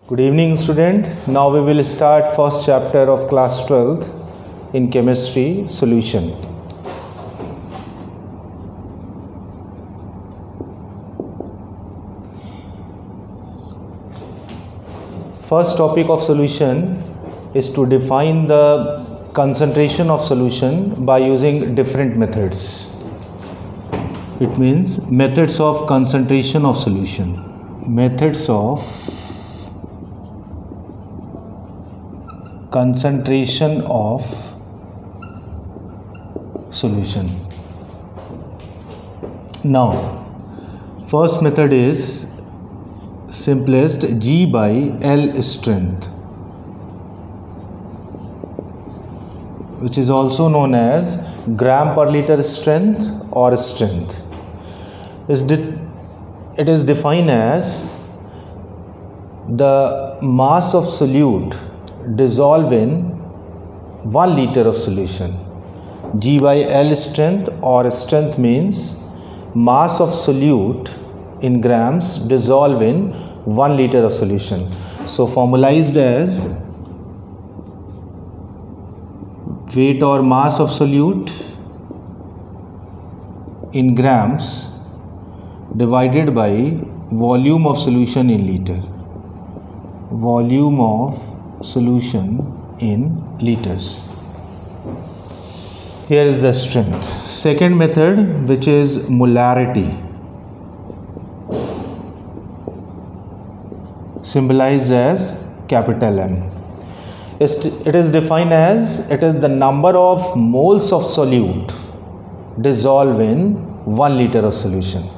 Good evening, student. Now we will start first chapter of class 12th in chemistry solution. First topic of solution is to define the concentration of solution by using different methods. It means methods of concentration of solution. Methods of concentration of solution. Now, first method is simplest, G by L strength, which is also known as gram per liter strength or strength. It is defined as the mass of solute dissolve in 1 liter of solution. G by L strength or strength means mass of solute in grams dissolve in 1 liter of solution. So formalized as weight or mass of solute in grams divided by volume of solution in liter. Volume of solution in liters. Here is the strength. Second method, which is molarity, symbolized as capital M. It is defined as it is the number of moles of solute dissolve in 1 liter of solution.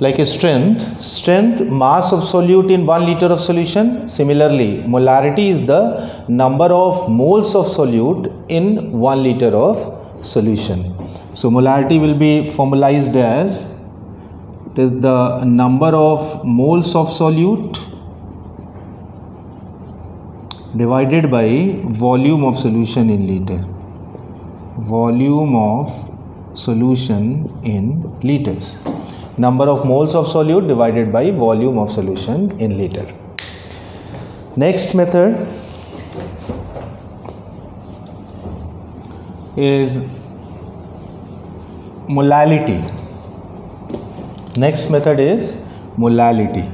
Like a strength mass of solute in 1 liter of solution. Similarly, molarity is the number of moles of solute in 1 liter of solution. So molarity will be formalized as it is the number of moles of solute divided by volume of solution in liter. Volume of solution in liters. Number of moles of solute divided by volume of solution in liter. Next method is molality. Next method is molality,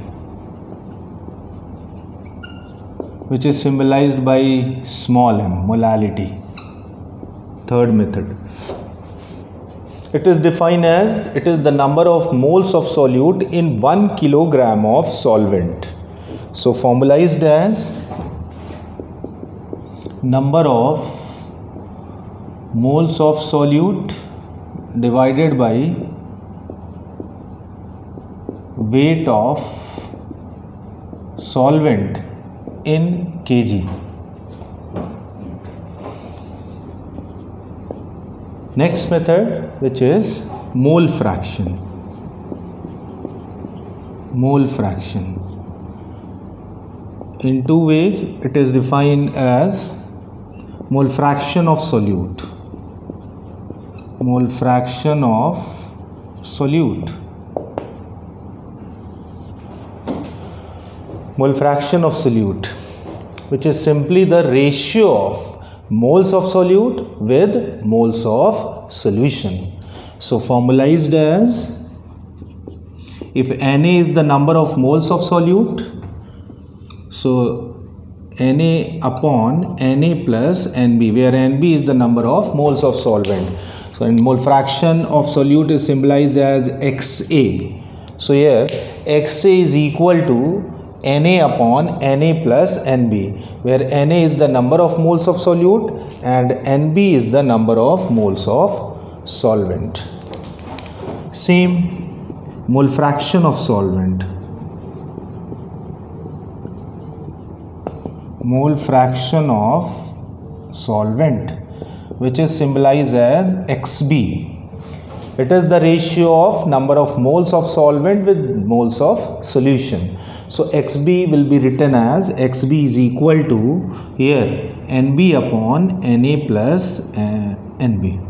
which is symbolized by small m, molality. Third method. It is defined as it is the number of moles of solute in 1 kilogram of solvent. So formalized as number of moles of solute divided by weight of solvent in kg. Next method, which is mole fraction. Mole fraction. In two ways, it is defined as mole fraction of solute. Mole fraction of solute. Mole fraction of solute, which is simply the ratio of moles of solute with moles of solution. So formalized as if Na is the number of moles of solute, so Na upon Na plus Nb, where Nb is the number of moles of solvent. So in mole fraction of solute is symbolized as Xa. So here Xa is equal to Na upon Na plus Nb, where Na is the number of moles of solute and Nb is the number of moles of solvent. Same mole fraction of solvent. Mole fraction of solvent, which is symbolized as Xb. It is the ratio of number of moles of solvent with moles of solution. So Xb will be written as Xb is equal to here Nb upon Na plus Nb.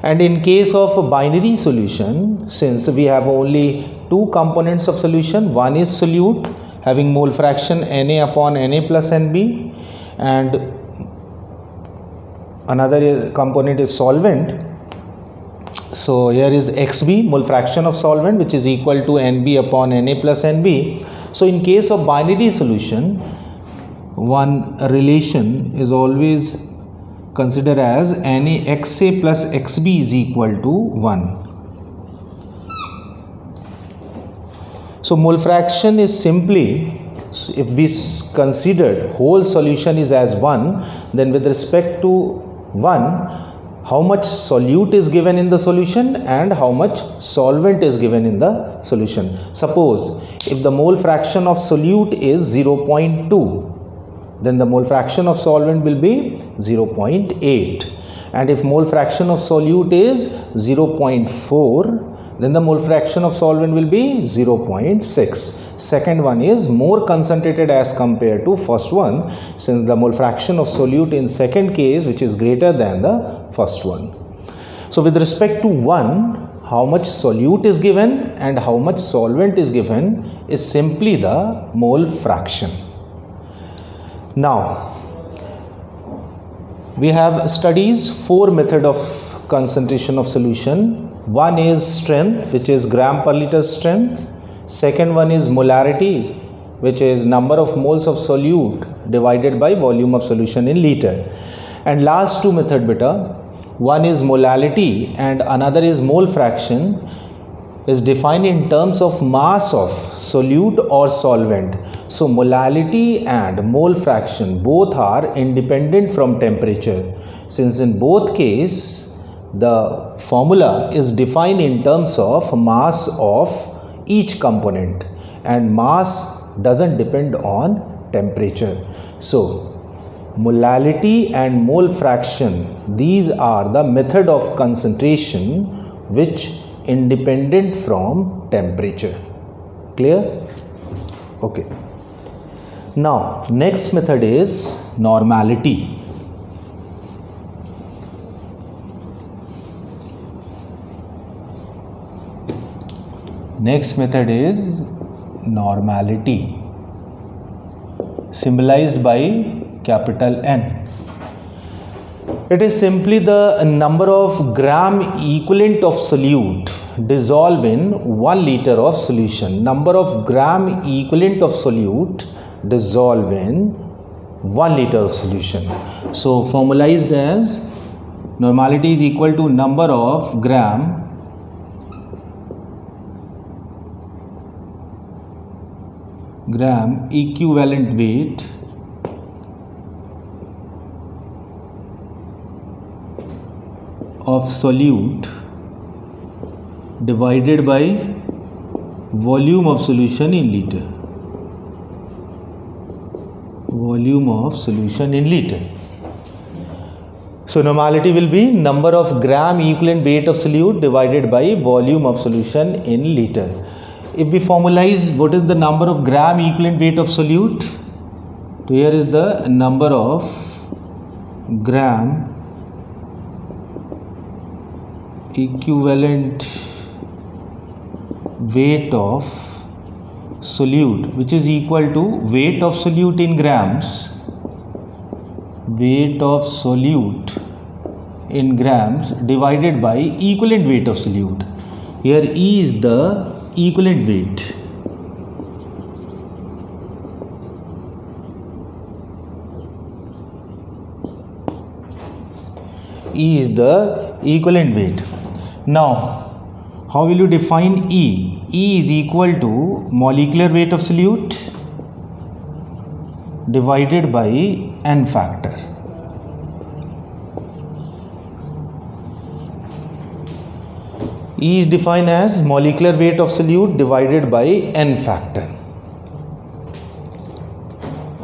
And in case of a binary solution, since we have only two components of solution, one is solute having mole fraction Na upon Na plus Nb, and another component is solvent. So here is Xb, mole fraction of solvent, which is equal to Nb upon Na plus Nb. So in case of binary solution, one relation is always considered as NaXA plus Xb is equal to 1. So mole fraction is simply, if we considered whole solution is as 1, then with respect to 1, how much solute is given in the solution and how much solvent is given in the solution. Suppose if the mole fraction of solute is 0.2, then the mole fraction of solvent will be 0.8, and if mole fraction of solute is 0.4, then the mole fraction of solvent will be 0.6. Second one is more concentrated as compared to first one, since the mole fraction of solute in second case, which is greater than the first one. So with respect to 1, how much solute is given and how much solvent is given is simply the mole fraction. Now, we have studies 4 method of concentration of solution. One is strength, which is gram per liter strength. Second one is molarity, which is number of moles of solute divided by volume of solution in liter. And last 2 method beta, one is molality and another is mole fraction, is defined in terms of mass of solute or solvent. So molality and mole fraction both are independent from temperature, since in both cases the formula is defined in terms of mass of each component, and mass doesn't depend on temperature. So molality and mole fraction, these are the method of concentration which independent from temperature. Clear? Okay. Now next method is normality. Next method is normality, symbolized by capital N. It is simply the number of gram equivalent of solute dissolved in 1 liter of solution. Number of gram equivalent of solute dissolved in 1 liter of solution. So formalized as normality is equal to number of gram equivalent weight of solute divided by volume of solution in liter. Volume of solution in liter. So normality will be number of gram equivalent weight of solute divided by volume of solution in liter. If we formalize what is the number of gram equivalent weight of solute, so here is the number of gram equivalent weight of solute, which is equal to weight of solute in grams, weight of solute in grams divided by equivalent weight of solute. Here E is the equivalent weight. E is the equivalent weight. Now, how will you define E? E is equal to molecular weight of solute divided by N factor. E is defined as molecular weight of solute divided by N factor.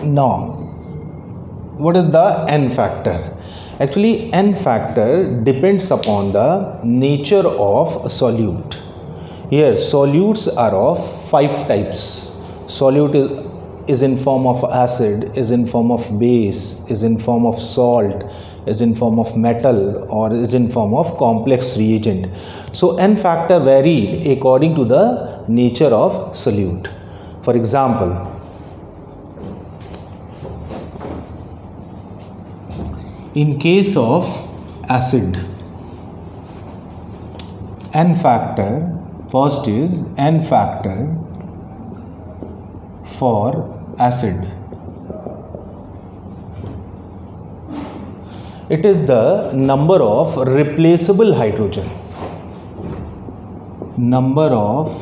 Now, what is the N factor? Actually, N factor depends upon the nature of solute. Here, solutes are of 5 types. Solute is in form of acid, is in form of base, is in form of salt, is in form of metal, or is in form of complex reagent. So N factor varied according to the nature of solute. For example, In case of acid, n factor, first is n factor for acid. It is the number of replaceable hydrogen. Number of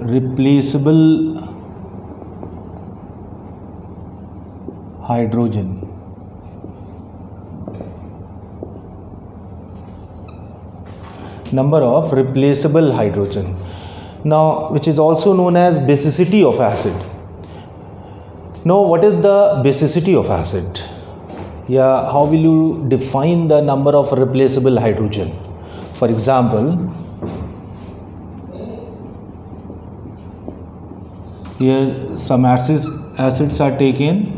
replaceable hydrogen. Number of replaceable hydrogen. Now, which is also known as basicity of acid. Now, what is the basicity of acid? Yeah, how will you define the number of replaceable hydrogen? For example, here some acids are taken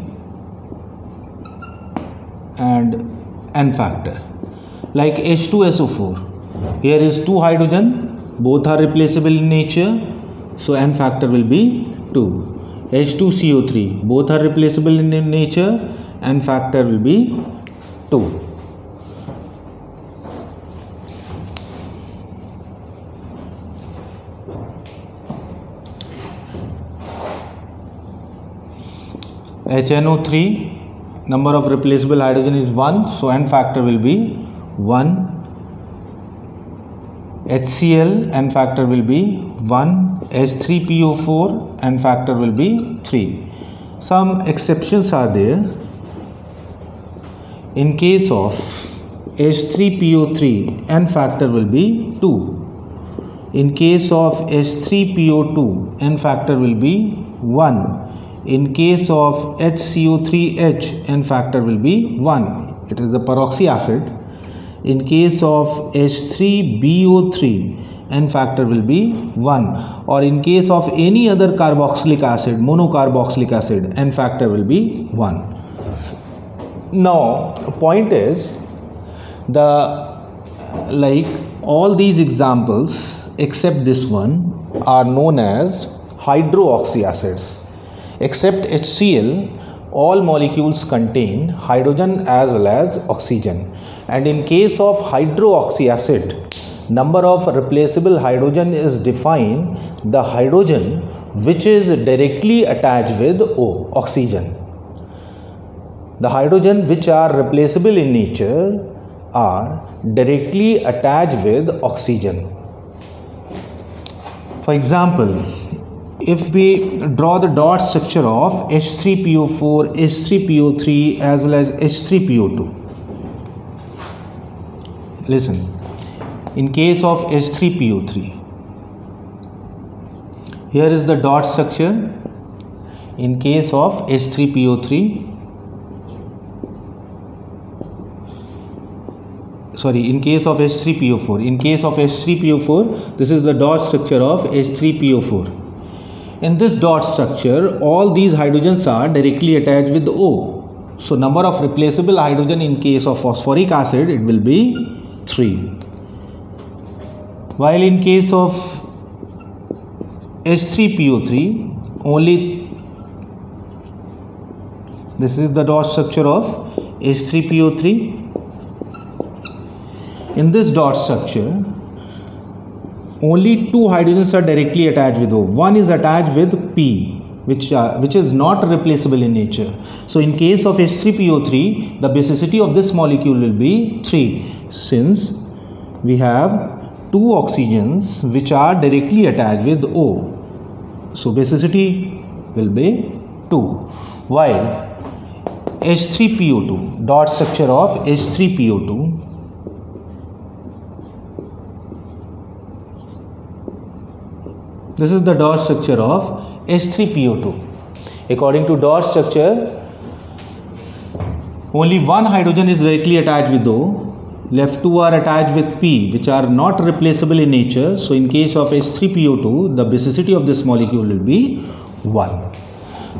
and n factor, like H2SO4. Here is 2 hydrogen, both are replaceable in nature, so n factor will be 2. H2CO3, both are replaceable in nature, n factor will be 2. HNO3, number of replaceable hydrogen is 1, so n factor will be 1. HCl, n factor will be 1. H3PO4, n factor will be 3. Some exceptions are there. In case of H3PO3, n factor will be 2. In case of H3PO2, n factor will be 1. In case of HCO3H, n factor will be 1. It is a peroxy acid. In case of H3BO3, n factor will be 1. Or in case of any other carboxylic acid, monocarboxylic acid, n factor will be 1. Now, point is, all these examples except this one are known as hydroxy acids. Except HCl, all molecules contain hydrogen as well as oxygen. And in case of hydroxy acid, number of replaceable hydrogen is defined the hydrogen which is directly attached with O, oxygen. The hydrogen which are replaceable in nature are directly attached with oxygen. For example, if we draw the dot structure of H3PO4, H3PO3 as well as H3PO2. Listen, in case of H3PO3, here is the dot structure. In case of H3PO3, in case of H3PO4. In case of H3PO4, this is the dot structure of H3PO4. In this dot structure, all these hydrogens are directly attached with O. So, number of replaceable hydrogen in case of phosphoric acid, it will be 3. While in case of H3PO3, only this is the dot structure of H3PO3. In this dot structure, only 2 hydrogens are directly attached with O. One is attached with P, which is not replaceable in nature. So, in case of H3PO3, the basicity of this molecule will be 3, since we have 2 oxygens which are directly attached with O. So, basicity will be 2. While H3PO2, dot structure of H3PO2, this is the dot structure of H3PO2. According to dot structure, only 1 hydrogen is directly attached with O, left 2 are attached with P, which are not replaceable in nature. So, in case of H3PO2, the basicity of this molecule will be 1.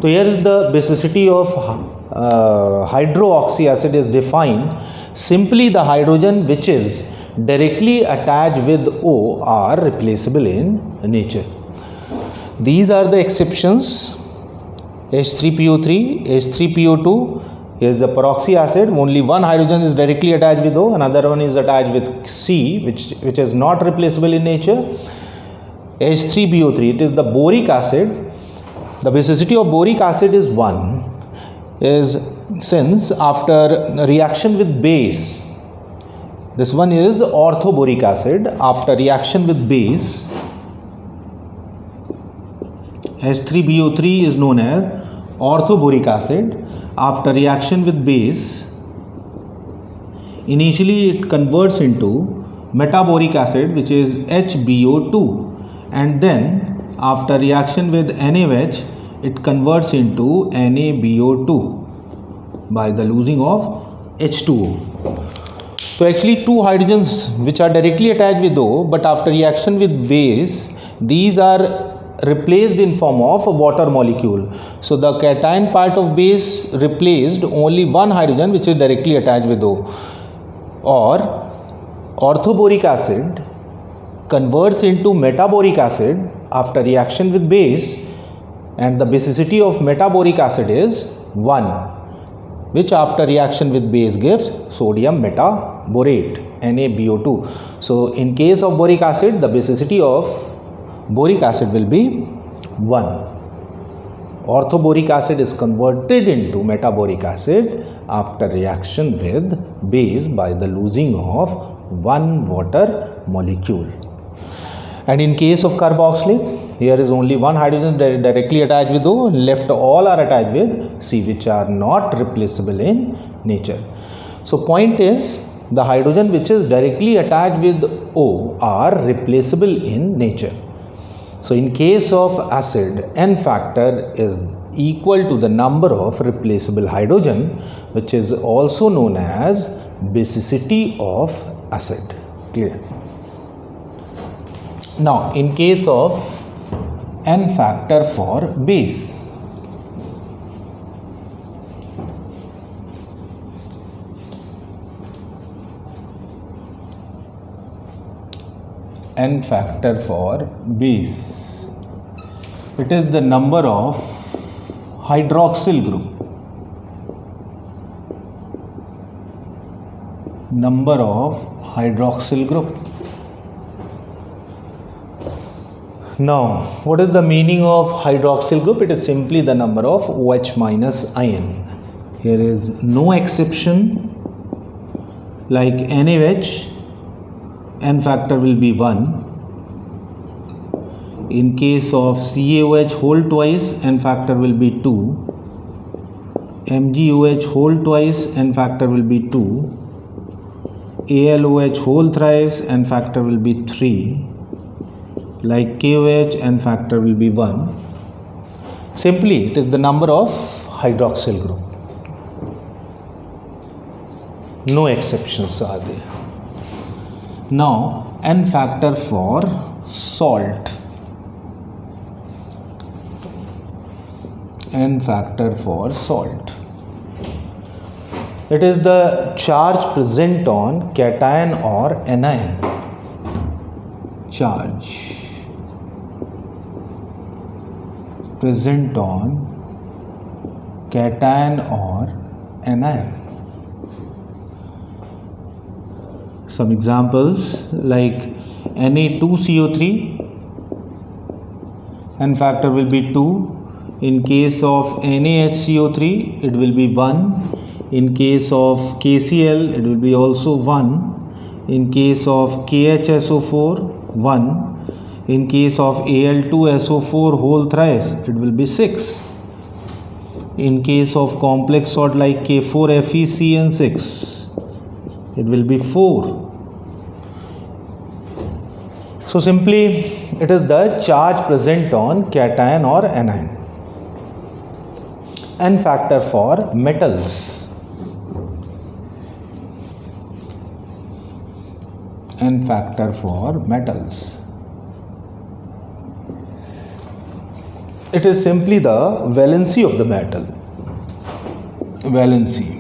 So, here is the basicity of hydroxy acid is defined. Simply the hydrogen which is directly attached with O are replaceable in nature. These are the exceptions: H3PO3, H3PO2, Here is the peroxy acid. Only one hydrogen is directly attached with O, another one is attached with C, which is not replaceable in nature. H3BO3, it is the boric acid. The basicity of boric acid is 1, since after reaction with base, this one is orthoboric acid. After reaction with base, H3BO3 is known as orthoboric acid. After reaction with base, initially it converts into metaboric acid, which is HBO2, and then after reaction with NaOH, it converts into NaBO2 by the losing of H2O. So actually two hydrogens which are directly attached with O, but after reaction with base, these are replaced in form of a water molecule. So the cation part of base replaced only one hydrogen which is directly attached with O. Or orthoboric acid converts into metaboric acid after reaction with base, and the basicity of metaboric acid is 1, which after reaction with base gives sodium metaborate, NaBO2. So in case of boric acid, the basicity of boric acid will be 1. Orthoboric acid is converted into metaboric acid after reaction with base by the losing of one water molecule. And in case of carboxylic, here is only one hydrogen directly attached with O, left all are attached with C, which are not replaceable in nature. So point is, the hydrogen which is directly attached with O are replaceable in nature. So in case of acid, N factor is equal to the number of replaceable hydrogen, which is also known as basicity of acid. Clear? Now in case of N factor for base, N factor for base, it is the number of hydroxyl group, number of hydroxyl group. Now what is the meaning of hydroxyl group? It is simply the number of OH minus ion. Here is no exception. Like NaOH, N factor will be 1. In case of CaOH whole twice, N factor will be 2. MgOH whole twice, N factor will be 2. AlOH whole thrice, N factor will be 3. Like KOH, N factor will be 1. Simply it is the number of hydroxyl group. No exceptions are there. Now N factor for salt. N factor for salt. It is the charge present on cation or anion. Charge present on cation or anion. Some examples like Na2CO3, N factor will be 2. In case of NaHCO3, it will be 1. In case of KCl, it will be also 1. In case of KHSO4, 1. In case of Al2SO4 whole thrice, it will be 6. In case of complex salt like K4FeCN6, it will be 4. So simply it is the charge present on cation or anion. N factor for metals. N factor for metals. It is simply the valency of the metal. Valency.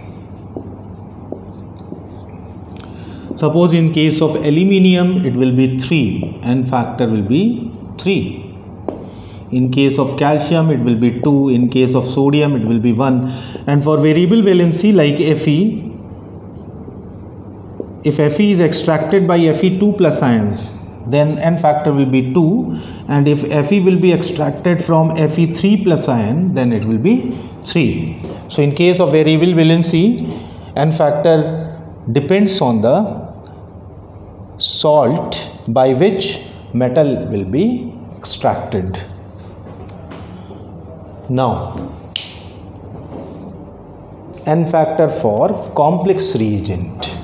Suppose in case of aluminium, it will be 3. N factor will be 3. In case of calcium, it will be 2. In case of sodium, it will be 1. And for variable valency like Fe, if Fe is extracted by Fe2 plus ions, then N factor will be 2. And if Fe will be extracted from Fe3 plus ion, then it will be 3. So in case of variable valency, N factor depends on the salt by which metal will be extracted. Now, N factor for complex reagent.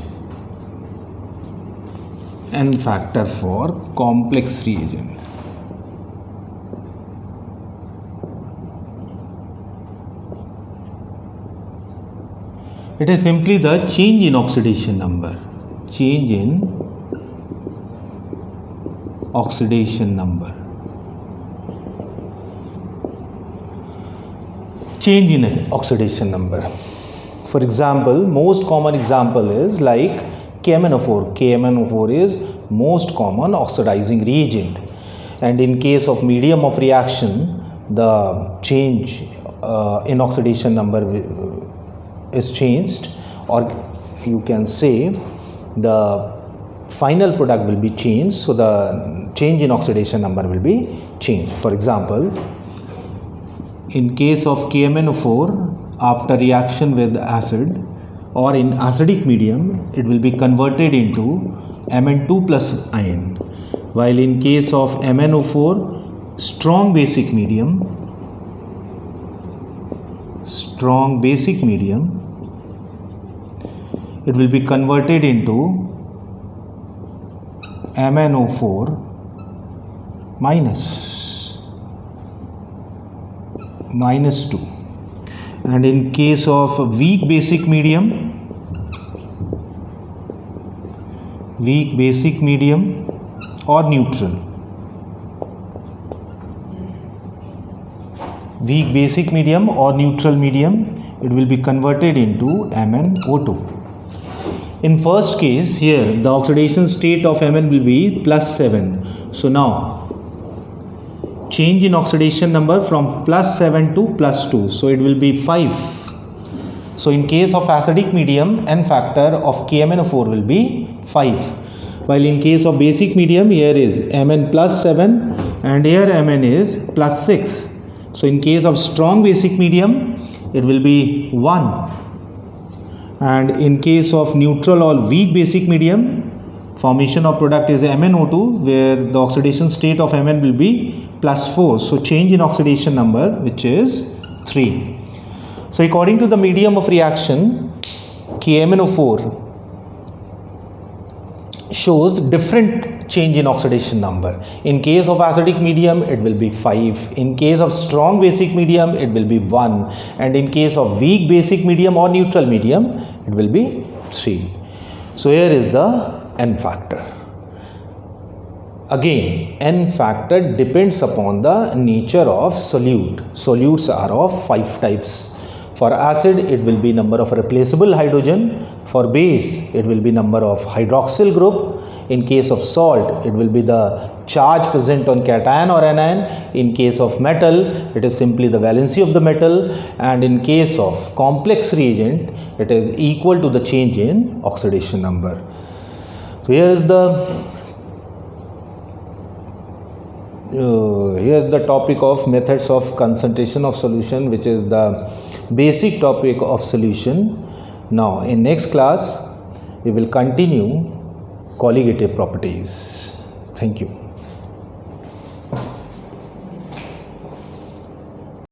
N factor for complex reagent. It is simply the change in oxidation number. Change in oxidation number. Change in oxidation number. For example, most common example is like KMnO4. KMnO4 is most common oxidizing reagent, and in case of medium of reaction, the change in oxidation number is changed, or you can say the final product will be changed, so the change in oxidation number will be changed. For example, in case of KMnO4, after reaction with acid or in acidic medium, it will be converted into Mn2 plus ion, while in case of MnO4, strong basic medium, it will be converted into MnO4 minus 2. And in case of weak basic medium or neutral, weak basic medium or neutral medium, it will be converted into MnO2. In first case, here the oxidation state of Mn will be +7. So now change in oxidation number from +7 to +2, so it will be 5. So in case of acidic medium, N factor of KMnO4 will be 5, while in case of basic medium, here is Mn +7 and here Mn is +6. So in case of strong basic medium, it will be 1, and in case of neutral or weak basic medium, formation of product is MnO2, where the oxidation state of Mn will be +4. So change in oxidation number, which is 3. So according to the medium of reaction, KMnO4 shows different change in oxidation number. In case of acidic medium, it will be 5. In case of strong basic medium, it will be 1. And in case of weak basic medium or neutral medium, it will be 3. So here is the N factor. Again, N factor depends upon the nature of solute. Solutes are of 5 types. For acid, it will be number of replaceable hydrogen. For base, it will be number of hydroxyl group. In case of salt, it will be the charge present on cation or anion. In case of metal, it is simply the valency of the metal. And in case of complex reagent, it is equal to the change in oxidation number. So here is the topic of methods of concentration of solution, which is the basic topic of solution. Now in next class we will continue colligative properties. Thank you.